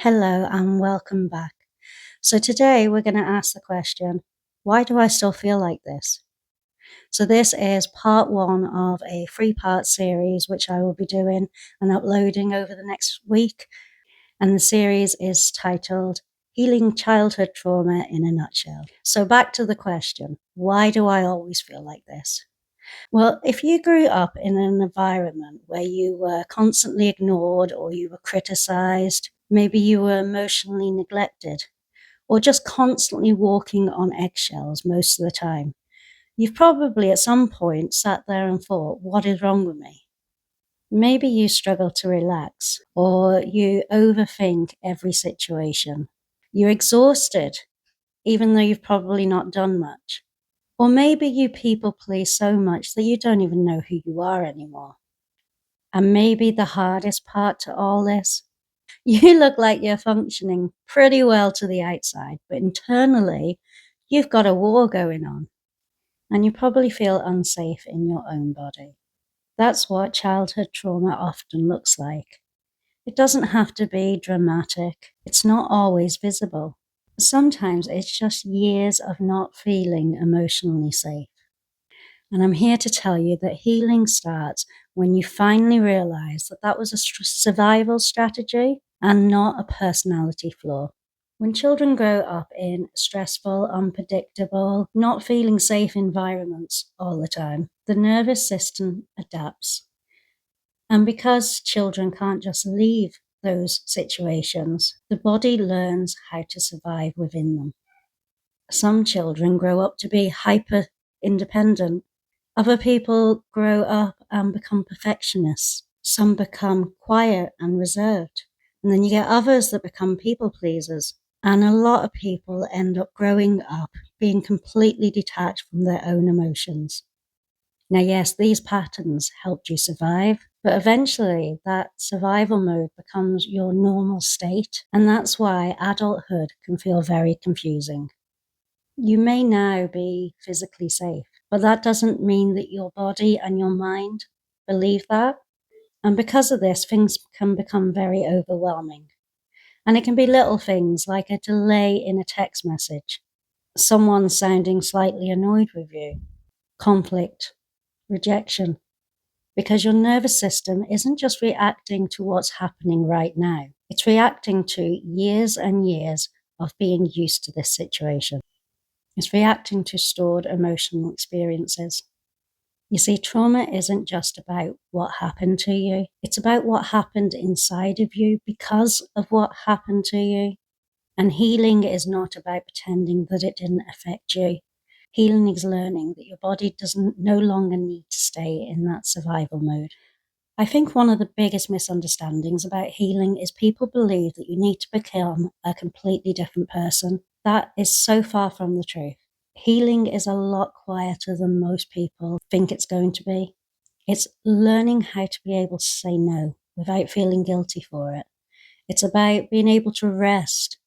Hello and welcome back. So today we're going to ask the question, why do I still feel like this? So this is part one of a three-part series which I will be doing and uploading over the next week. And the series is titled Healing Childhood Trauma in a Nutshell. So back to the question, why do I always feel like this? Well, if you grew up in an environment where you were constantly ignored or you were criticized, maybe you were emotionally neglected, or just constantly walking on eggshells most of the time, you've probably at some point sat there and thought, what is wrong with me? Maybe you struggle to relax, or you overthink every situation. You're exhausted, even though you've probably not done much. Or maybe you people please so much that you don't even know who you are anymore. And maybe the hardest part to all this, you look like you're functioning pretty well to the outside, but internally, you've got a war going on, and you probably feel unsafe in your own body. That's what childhood trauma often looks like. It doesn't have to be dramatic. It's not always visible. Sometimes it's just years of not feeling emotionally safe. And I'm here to tell you that healing starts when you finally realize that that was a survival strategy and not a personality flaw. When children grow up in stressful, unpredictable, not feeling safe environments all the time, the nervous system adapts. And because children can't just leave those situations, the body learns how to survive within them. Some children grow up to be hyper independent. Other people grow up and become perfectionists. Some become quiet and reserved. And then you get others that become people pleasers. And a lot of people end up growing up being completely detached from their own emotions. Now, yes, these patterns helped you survive, but eventually that survival mode becomes your normal state. And that's why adulthood can feel very confusing. You may now be physically safe, but that doesn't mean that your body and your mind believe that. And because of this, things can become very overwhelming. And it can be little things like a delay in a text message, someone sounding slightly annoyed with you, conflict, rejection, because your nervous system isn't just reacting to what's happening right now. It's reacting to years and years of being used to this situation. It's reacting to stored emotional experiences. You see, trauma isn't just about what happened to you. It's about what happened inside of you because of what happened to you. And healing is not about pretending that it didn't affect you. Healing is learning that your body doesn't no longer need to stay in that survival mode. I think one of the biggest misunderstandings about healing is people believe that you need to become a completely different person. That is so far from the truth. Healing is a lot quieter than most people think it's going to be. It's learning how to be able to say no without feeling guilty for it. It's about being able to rest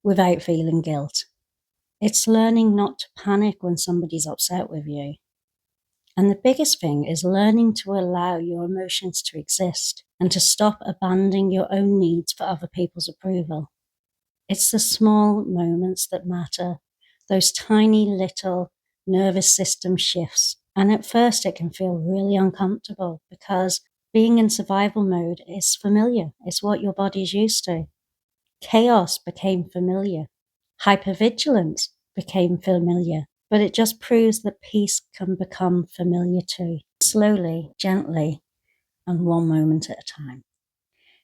without feeling guilt. It's learning not to panic when somebody's upset with you. And the biggest thing is learning to allow your emotions to exist and to stop abandoning your own needs for other people's approval. It's the small moments that matter, those tiny little nervous system shifts. And at first it can feel really uncomfortable because being in survival mode is familiar. It's what your body's used to. Chaos became familiar. Hypervigilance became familiar. But it just proves that peace can become familiar too, slowly, gently, and one moment at a time.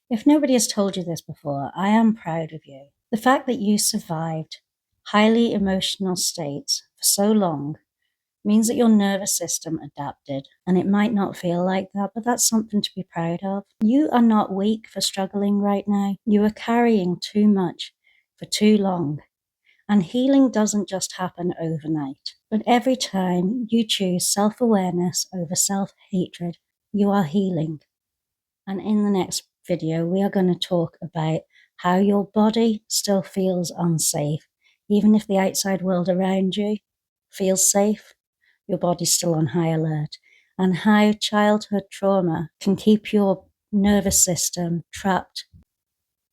If nobody has told you this before, I am proud of you. The fact that you survived highly emotional states for so long means that your nervous system adapted, and it might not feel like that, but that's something to be proud of. You are not weak for struggling right now. You are carrying too much for too long. And healing doesn't just happen overnight. But every time you choose self-awareness over self-hatred, you are healing. And in the next video, we are going to talk about how your body still feels unsafe. Even if the outside world around you feels safe, your body's still on high alert. And how childhood trauma can keep your nervous system trapped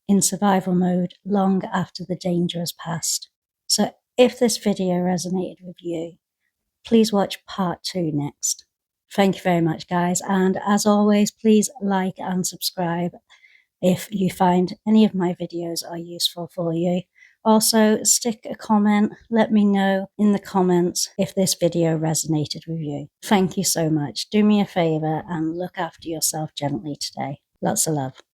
in survival mode long after the danger has passed. So if this video resonated with you, please watch part 2 next. Thank you very much, guys. And as always, please like and subscribe if you find any of my videos are useful for you. Also, stick a comment. Let me know in the comments if this video resonated with you. Thank you so much. Do me a favor and look after yourself gently today. Lots of love.